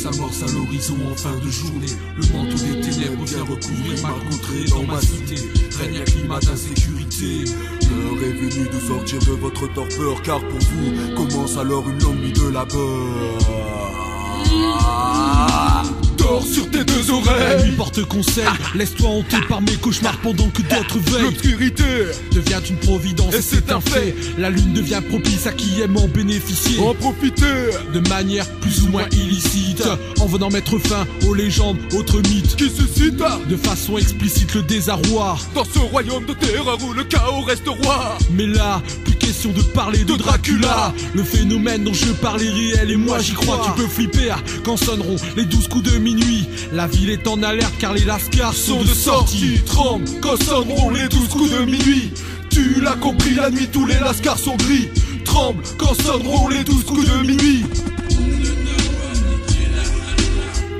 s'amorce à l'horizon en fin de journée. Le manteau des ténèbres vient recouvrir ma contrée. Dans ma cité règne un climat d'insécurité. L'heure est venue de sortir de votre torpeur, car pour vous commence alors une longue nuit de labeur. Dors sur tes deux oreilles. La nuit porte conseil, laisse-toi hanter par mes cauchemars pendant que d'autres veillent. L'obscurité devient une providence et c'est un fait. La lune devient propice à qui aime en bénéficier. En profiter de manière plus ou moins illicite, en venant mettre fin aux légendes, autres mythes qui suscitent de façon explicite le désarroi. Dans ce royaume de terreur où le chaos reste roi. Mais là, plus question de parler de Dracula. Le phénomène dont je parle est réel et moi j'y crois. Tu peux flipper quand sonneront les 12 coups de minuit. La ville est en alerte car les lascars sont de sortie. Tremble quand sonneront les 12 coups de minuit. Tu l'as compris, la nuit tous les lascars sont gris. Tremble quand sonneront les 12 coups de minuit.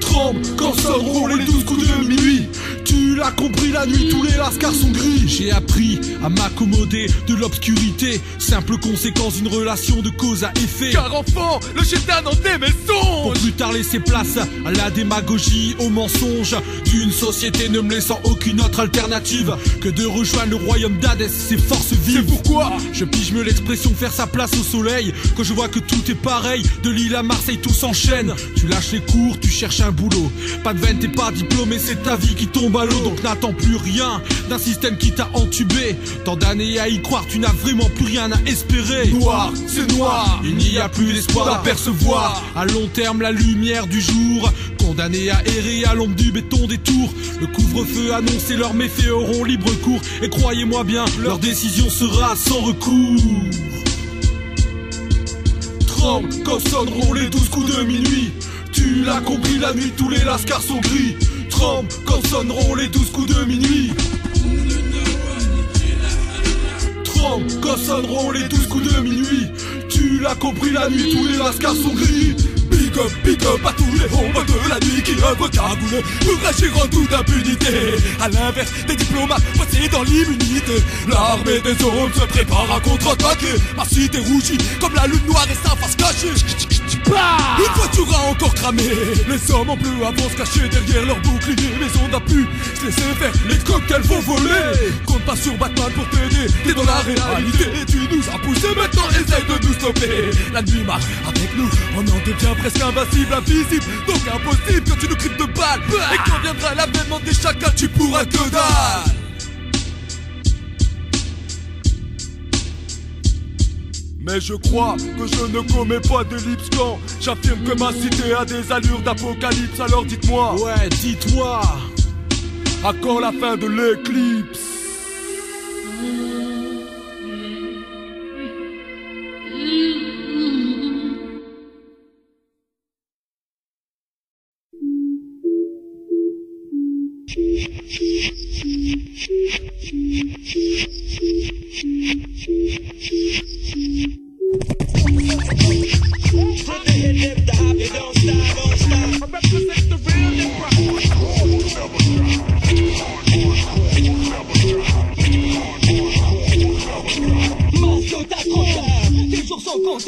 Tremble quand sonneront les 12 coups de minuit. Tu l'as compris, la nuit tous les lascars sont gris. J'ai appris à m'accommoder de l'obscurité, simple conséquence d'une relation de cause à effet. Car enfant, le chétan en tes mensonges. Pour plus tard laisser place à la démagogie, au mensonge d'une société ne me laissant aucune autre alternative que de rejoindre le royaume d'Hadès, ses forces vives. C'est pourquoi je pige mieux l'expression faire sa place au soleil. Quand je vois que tout est pareil, de Lille à Marseille tout s'enchaîne. Tu lâches les cours, tu cherches un boulot. Pas de veine, t'es pas diplômé, c'est ta vie qui tombe à l'eau. Donc n'attends plus rien d'un système qui t'a entubé. Tant d'années à y croire, tu n'as vraiment plus rien à espérer. Noir, c'est noir. Il n'y a plus l'espoir d'apercevoir à long terme la lumière du jour. Condamnés à errer à l'ombre du béton des tours. Le couvre-feu annoncé, leurs méfaits auront libre cours. Et croyez-moi bien, leur décision sera sans recours. Tremble quand sonneront les 12 coups de minuit. Tu l'as compris, la nuit tous les lascars sont gris. Tremble quand sonneront les 12 coups de minuit. Tremble quand sonneront les 12 coups de minuit. Tu l'as compris, la nuit tous les lascars sont gris. Big up à tous les ombres de la nuit qui invoquent un boulet pour agir en toute impunité. À l'inverse des diplomates possédant l'immunité, l'armée des ombres se prépare à contre-attaquer. Ma cité rougit comme la lune noire et sa face cachée. Une voiture a encore cramé. Les hommes en bleu avancent cachés derrière leur bouclier. Mais on n'a pu se laisser faire, les cocktails vont voler. Compte pas sur Batman pour t'aider, t'es dans la réalité. Tu nous as poussé, maintenant essaye de nous stopper. La nuit marche avec nous, on en devient presque invincible, invisible. Donc impossible quand tu nous crites de balles. Et quand viendra l'avènement des chacals, tu pourras que dalle. Mais je crois que je ne commets pas d'ellipse quand j'affirme que ma cité a des allures d'apocalypse. Alors dites-moi, ouais, dites-moi, à quand la fin de l'éclipse?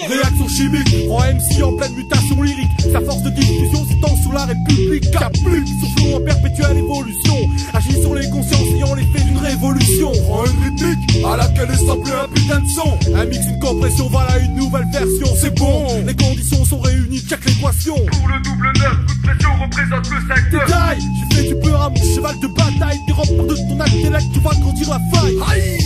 Réaction chimique, en MC en pleine mutation lyrique. Sa force de diffusion s'étend sur la République. Capluc, sur flot en perpétuelle évolution. Agit sur les consciences ayant l'effet d'une révolution. Rend une rythmique à laquelle est samplé un putain de son. Un mix, une compression, voilà une nouvelle version. C'est bon, les conditions sont réunies, check l'équation. Pour le double 9, coup de pression représente le secteur. Détail, j'ai fait du peur à mon cheval de bataille. Dérobe de ton intellect, tu vas grandir la faille. Aïe,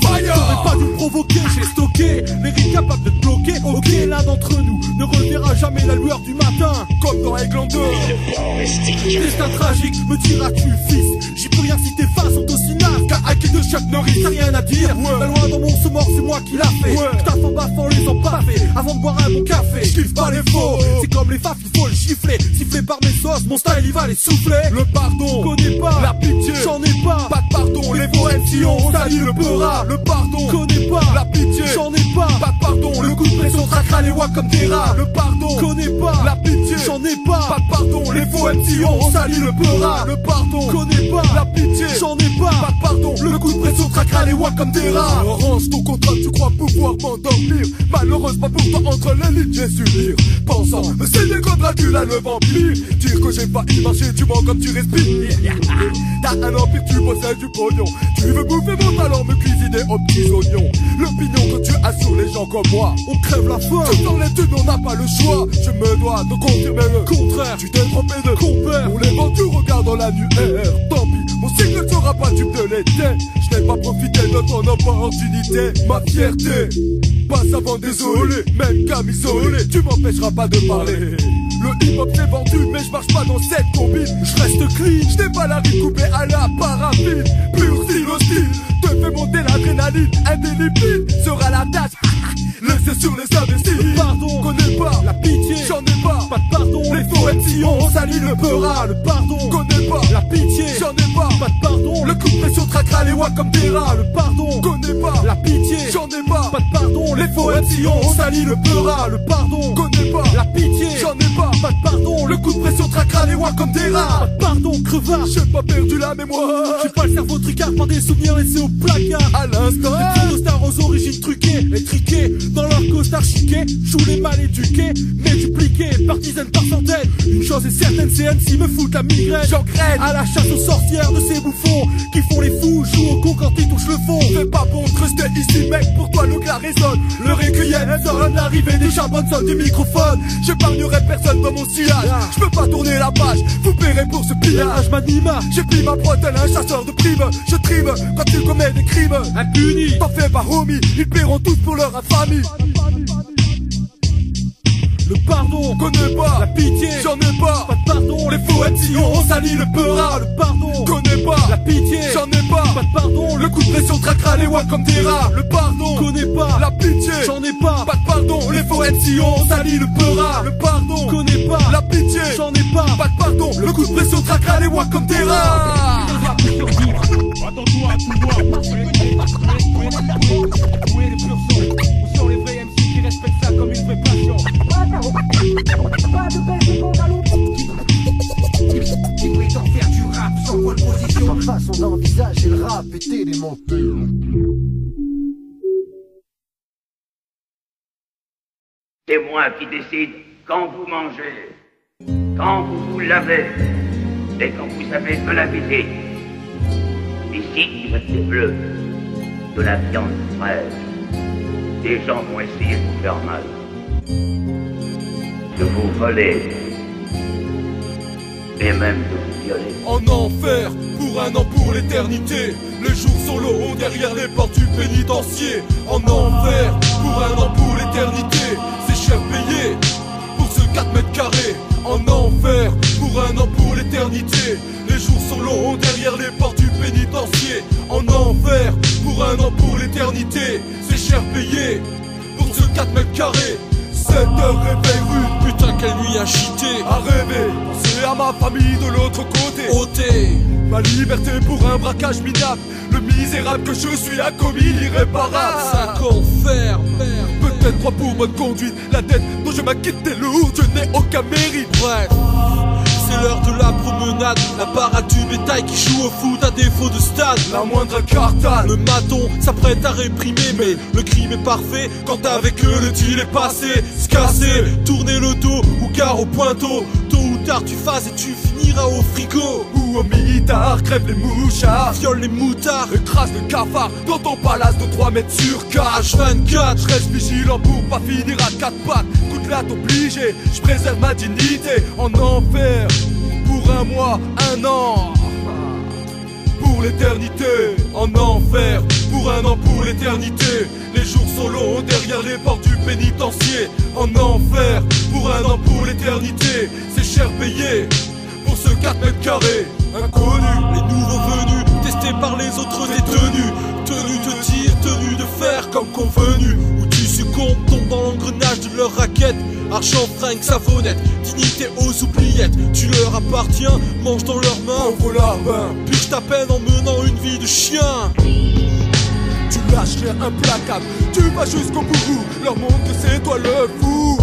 fire. T'aurais pas dû me provoquer, j'ai stocké les rites capables de te bloquer. Ok, l'un d'entre nous ne reverra jamais la lueur du matin. Comme dans Eglander. Destin tragique, me diras-tu fils. J'y peux rien si tes fins sont aussi nazes qu'un hacker de Chuck Norris. T'as rien à dire, la loi dans mon mort, c'est moi qui l'a fait. T'as en baffant les empaffés avant de boire un bon café. J'kiffe pas les faux, c'est comme les faf, il faut les chiffler. Siffler par mes sauces, mon style il va les souffler. Le pardon, connais pas, la pitié, j'en ai pas. Pas de pardon, Les faux MC on salit le peura. Le pardon, connais pas, la pitié, j'en ai pas. Pas de pardon, Le coup de pression traque traquera les wack comme des rats. Le pardon, connais pas, la pitié, j'en ai pas de pardon, les faux MC ont sali le peura. Le pardon, connais pas, la pitié, j'en ai pas de pardon, le coup de pression traquera les wack comme des rats. Range ton contrat, tu crois pouvoir m'endormir. Malheureusement pour toi, entre les lignes j'ai su lire. Pensant, me saigner comme Dracula le vampire. Dire que j'ai failli marcher, tu mens comme tu respires. T'as un empire, tu possèdes du pognon. Tu veux bouffer mon talent, me cuisiner aux petits oignons. L'opinion que tu as sur les gens comme moi, on crève la faim. Tout dans les thunes, on n'a pas le choix. Je me dois de confirmer le contraire. Tu t'es trompé de compère. Pour les vents, tu regardes dans l'annuaire. Tant pis, mon signe ne sera pas tube de l'été. Je n'ai pas profité de ton opportunité. Ma fierté passe avant désolé, même camisolé, tu m'empêcheras pas de parler. Le hip-hop s'est vendu, mais je marche pas dans cette combine. Je reste clean, je n'ai pas la rime coupée à la parafine. Pur style hostile, te fait monter l'adrénaline. Indélébile sera la tâche. Laissez sur les imbéciles. Pardon, connais pas, la pitié, j'en ai pas de pardon, les faux MC ont sali le peura. Le pardon, connais pas, la pitié, j'en ai pas de pardon, le coup de pression traquera les wack comme des rats. Le pardon, connais pas, la pitié, j'en ai pas de pardon, les faux MC ont sali le peura. Le pardon, connais pas, la pitié, j'en ai pas de pardon, le coup de pression traquera les wack comme des rats. Pardon, crevard, j'ai pas perdu la mémoire. J'ai pas le cerveau tricard par des souvenirs laissés au placard. À l'instant, les stars aux origines truquées et triquées. Dans leur costard chiqué, jouent les mal éduqués, mais dupliqués par dizaines, par centaines. Une chose est certaine, ces MC me foutent la migraine. J'engraine à la chasse aux sorcières de ces bouffons qui font les fous, jouent au con quand ils touchent le fond. Fais pas bon de rester ici mec, pour toi le glas résonne. Le requiem sonne l'arrivée des charbonnes sonne du microphone. J'épargnerai personne dans mon sillage. Je peux pas tourner la page, vous paierez pour ce pillage. M'anime, j'ai pris ma proie tel un chasseur de primes. Je trime quand tu commets des crimes impunis. T'en fais pas homie, ils paieront tous pour leur infamie. Le pardon, connais pas, la pitié, j'en ai pas de pardon, les faux MC ont sali le peura. Le pardon, connais pas, la pitié, j'en ai pas de pardon, le coup de pression traquera les wack comme des rats. Le pardon, connais pas, la pitié, j'en ai pas de pardon, les faux MC ont sali le peura. Le pardon, connais pas, la pitié, j'en ai pas de pardon, le coup de pression traquera les wack comme des rats. Attends-toi à tout voir. Où est les purs sons? Où sont les vrais MC qui respectent ça comme une vraie passion? Pas de belles secondes à l'autre. Qui prétend faire du rap sans bonne position? Ma façon d'envisager le rap est élémentaire. C'est moi qui décide quand vous mangez, quand vous vous lavez et quand vous avez de la visite. Ici, il reste des bleus, de la viande fraîche. Des gens vont essayer de vous faire mal, de vous voler et même de vous violer. En enfer, pour un an, pour l'éternité. Les jours sont longs derrière les portes du pénitencier. En enfer, pour un an, pour l'éternité. C'est cher payé pour ce 4 mètres carrés. En enfer, pour un an, pour l'éternité. Les jours sont longs derrière les portes du pénitencier. En enfer, pour un an, pour l'éternité. C'est cher payé pour ce 4 mètres carrés. 7 heures réveil rude, Putain quelle nuit agitée. à rêver, penser à ma famille de l'autre côté. Ôté, Ma liberté pour un braquage minable. Le misérable que je suis a commis l'irréparable. 5 ans ferme. Peut-être 3 pour bonne conduite. La dette dont je m'acquitte est lourde, je n'ai aucun mérite. Bref, c'est l'heure de la promenade. La parade du bétail qui joue au foot à défaut de stade. La moindre cartane, Le maton s'apprête à réprimer, mais le crime est parfait quand avec eux le deal est passé. Se casser, tourner le dos ou car au pointeau. Tôt ou tard tu fasses et tu finiras au frigo. ou au mitard, crève les mouchards. Viole les moutards, Écrase le cafard dans ton palace de 3 mètres sur 4. H24. Je reste vigilant pour pas finir à 4 pattes. Coup de latte obligé, je préserve ma dignité. En enfer, pour un mois, un an. Pour l'éternité, en enfer, pour un an, pour l'éternité. Les jours sont longs derrière les portes du pénitencier. En enfer, pour un an, pour l'éternité. C'est cher payé pour ce 4 mètres carrés. Inconnu, Les nouveaux venus, testés par les autres détenus. Tenus de tir, tenus de fer comme convenu. Où tu succombes, tombes dans l'engrenage de leur raquette. Argent, fringues, savonnette, dignité aux oubliettes. Tu leur appartiens, mange dans leurs mains. pauvre larbin. Purge ta peine en menant une vie de chien. Tu lâches rien implacable, tu vas jusqu'au bout. Leur montre que c'est toi le fou,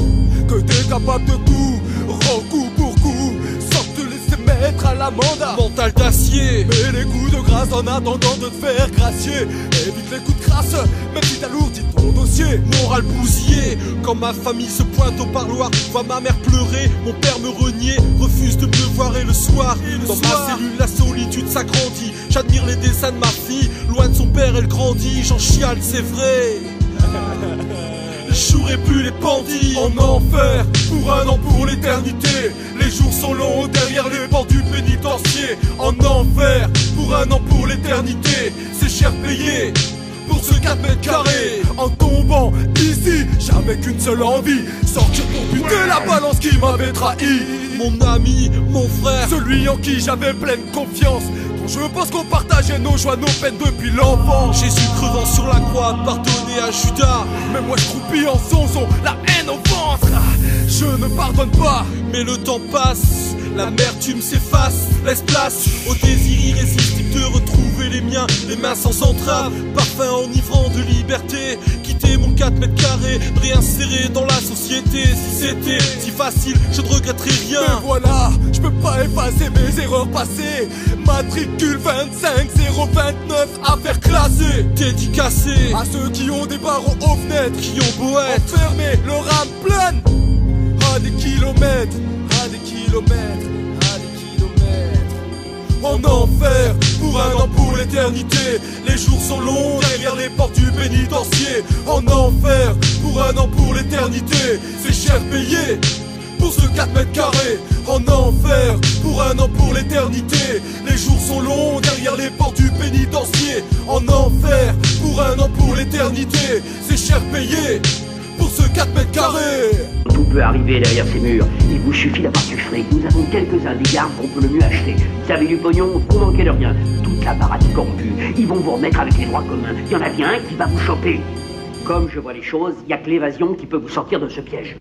que t'es capable de tout, rends coup pour coup, sans te laisser mettre à l'amende. Mental d'acier, mets les coups de grâce en attendant de te faire gracier. Évite les coups de crasse, même si t'alourdis ton dossier. Moral bousillé, quand ma famille se pointe au parloir, vois ma mère pleurer, mon père me renier, refuse de me voir et le soir, dans ma cellule la solitude s'agrandit. J'admire les dessins de ma fille, loin de son père elle grandit, j'en chiale c'est vrai. Je jouerai plus les bandits en enfer, pour un an pour l'éternité. Les jours sont longs derrière les bords du pénitencier. En enfer, pour un an pour l'éternité. C'est cher payé pour ce 4 mètres carrés. En tombant ici, j'avais qu'une seule envie, sortir pour buter la balance qui m'avait trahi. Mon ami, mon frère, celui en qui j'avais pleine confiance. Je pense qu'on partageait nos joies, nos peines depuis l'enfance. Jésus crevant sur la croix, pardonné à Judas. Mais moi je croupis en sonson, la haine au ventre. Je ne pardonne pas. Mais le temps passe, l'amertume s'efface. Laisse place au désir irrésistible de retrouver les miens. Les mains sans entrave, parfum enivrant de liberté. Quitter mon 4 mètres carrés, me réinsérer dans la société. Si c'était si facile, je ne regretterais rien. Mais voilà, je peux pas effacer mes erreurs passées. Matricule 25029, affaire classée. Dédicacé à ceux qui ont des barreaux aux fenêtres, qui ont beau être enfermés, leur âme pleine. À des kilomètres, à des kilomètres, à des kilomètres. En enfer, pour un an pour l'éternité. Les jours sont longs derrière les portes du pénitencier. En enfer, pour un an pour l'éternité. C'est cher payé pour ce 4 mètres carrés. En enfer, pour un an pour l'éternité. Les jours sont longs derrière les portes du pénitencier. En enfer, pour un an pour l'éternité. C'est cher payé pour ce 4 mètres carrés. Tout peut arriver derrière ces murs. Il vous suffit d'avoir du fric. Nous avons quelques-uns des gardes qu'on peut le mieux acheter. Vous avez du pognon, vous manquez de rien. Toute la baraque est corrompue. Ils vont vous remettre avec les droits communs. Il y en a bien un qui va vous choper. Comme je vois les choses, il n'y a que l'évasion qui peut vous sortir de ce piège.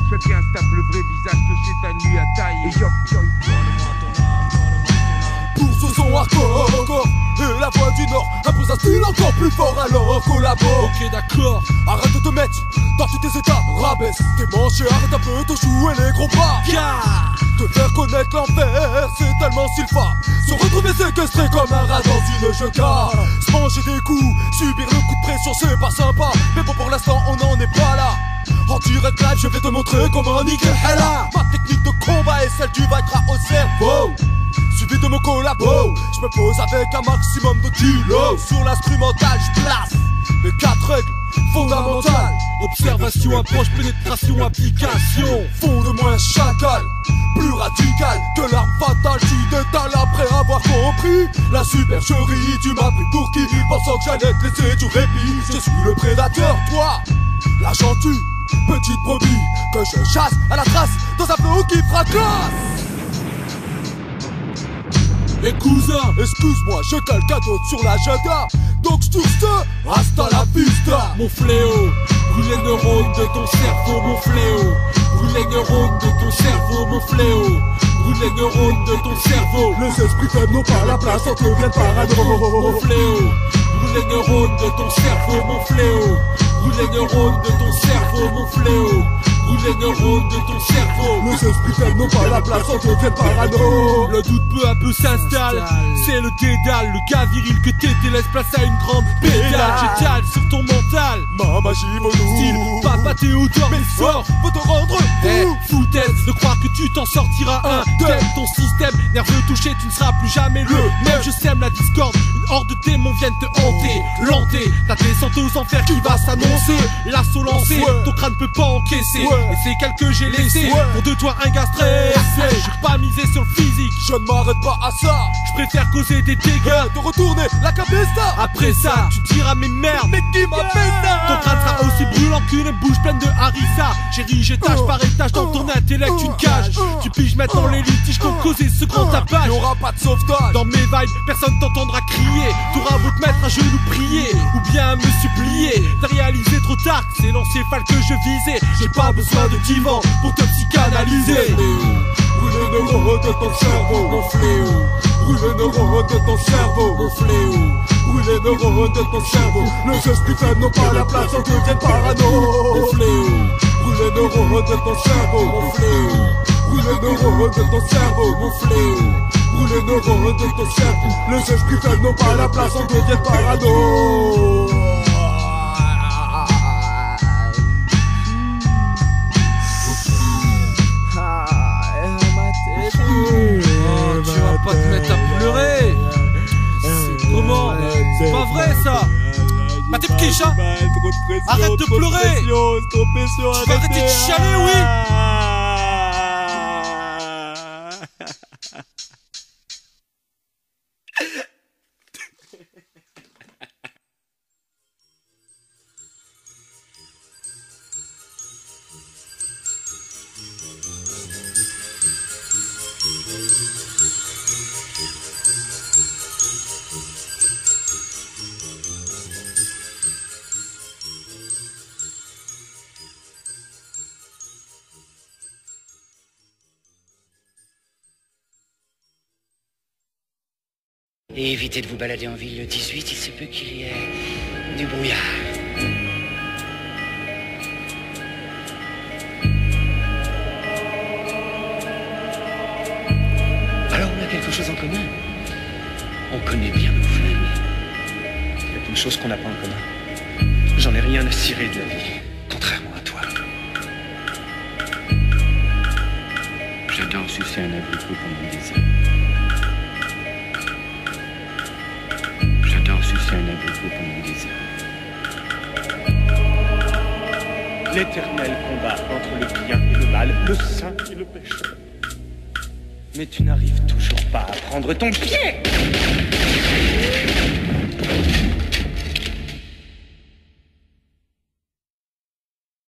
Chacun se tape le vrai visage de chez ta nuit à taille. Pour ce son hardcore, et la voix du Nord impose un style encore plus fort, alors collabore. Ok d'accord, arrête de te mettre dans tous tes états, rabaisse tes manches et arrête un peu de jouer les gros pas. Te faire connaître l'enfer, c'est tellement sylpha. Se retrouver séquestré comme un rat dans une jeuca. Se manger des coups, subir le coup de pression, c'est pas sympa. Mais bon, pour l'instant on n'en est pas là. En direct live, je vais te montrer comment niquer Hella. Ma technique de combat est celle du Viagra au cerveau, suivi de mon collabo. Je me pose avec un maximum de kilos. Sur l'instrumental, je place mes 4 règles fondamentales. Observation, approche, pénétration, application. Fond de moi un chacal, plus radical que l'arme fatale. Tu détales après avoir compris la supercherie. Tu m'as pris pour qui, pensant que j'allais te laisser du répit. Je suis le prédateur, toi la gentille petite brebis que je chasse à la trace dans un flow qui fracasse. Et cousin, excuse-moi, je cale cadeau sur l'agenda. Donc sur ce, hasta la vista. Mon fléau, brûle les neurones de ton cerveau, mon fléau. Brûle les neurones de ton cerveau, mon fléau. Brûle les neurones de ton cerveau. Les esprits faibles n'ont pas la place, on devient parano. Mon fléau, brûle les neurones de ton cerveau, mon fléau. Brûle les neurones de ton cerveau, mon fléau. Brûle les neurones de ton cerveau. Les esprits faibles n'ont pas la place, on devient parano. Le doute peu à peu s'installe, c'est le dédale. Le gars viril que t'étais laisse place à une grande pédale. J'étale sur ton mental ma magie, mon style Papa Théodore, mais fort, faut te rendre fou. Foutaise de croire que tu t'en sortiras indemne. Ton système nerveux touché, tu ne seras plus jamais le même. Je sème la discorde, une horde de démons viennent te hanter. Lanter, ta descente aux enfers qui va s'annoncer. L'assaut lancé, ton crâne peut pas encaisser. Et c'est quel que j'ai laissé pour de toi un gars stressé. J'ai pas misé sur le physique, je ne m'arrête pas à ça. Je préfère causer des dégâts, de retourner la cabeza. Après ça, tu diras mais merde, mais qui m'a fait ça? Ton crâne sera aussi brûlant qu'une bouche pleine de harissa. J'érige étage par étage dans ton intellect une cage. Tu piges maintenant les litiges qu'ont causé ce grand tapage. Y'aura pas de sauvetage. Dans mes vibes, personne t'entendra crier. T'auras beau te mettre à genoux prier ou bien à me supplier. T'as réalisé trop tard, c'est l'encéphale que je visais. J'ai pas besoin de divan pour te psychanalyser. Brûle les neurones de ton cerveau, mon fléau. Brûle les neurones de ton cerveau, mon fléau. Brûle les neurones de ton cerveau. Les esprits faibles n'ont pas la place, on devient parano, mon fléau. Brûle les neurones de ton cerveau, mon fléau. Brûle les neurones de ton cerveau, mon fléau. Brûle les neurones de ton cerveau. Les esprits faibles n'ont pas la place, on devient parano. Tu vas pas te mettre à pleurer. Comment? C'est pas vrai ça. Bah t'es Kisha. Arrête de pleurer. Tu vas arrêter de chialer, oui. Et évitez de vous balader en ville le 18, il se peut qu'il y ait du brouillard. Alors on a quelque chose en commun. On connaît bien nos flingues. Il y a une chose qu'on n'a pas en commun. J'en ai rien à cirer de la vie, contrairement à toi. J'adore sucer un abricot pendant des heures. J'adore sucer un abricot pendant des heures. L'éternel combat entre le bien et le mal, le saint et le pécheur. Mais tu n'arrives toujours pas à prendre ton pied.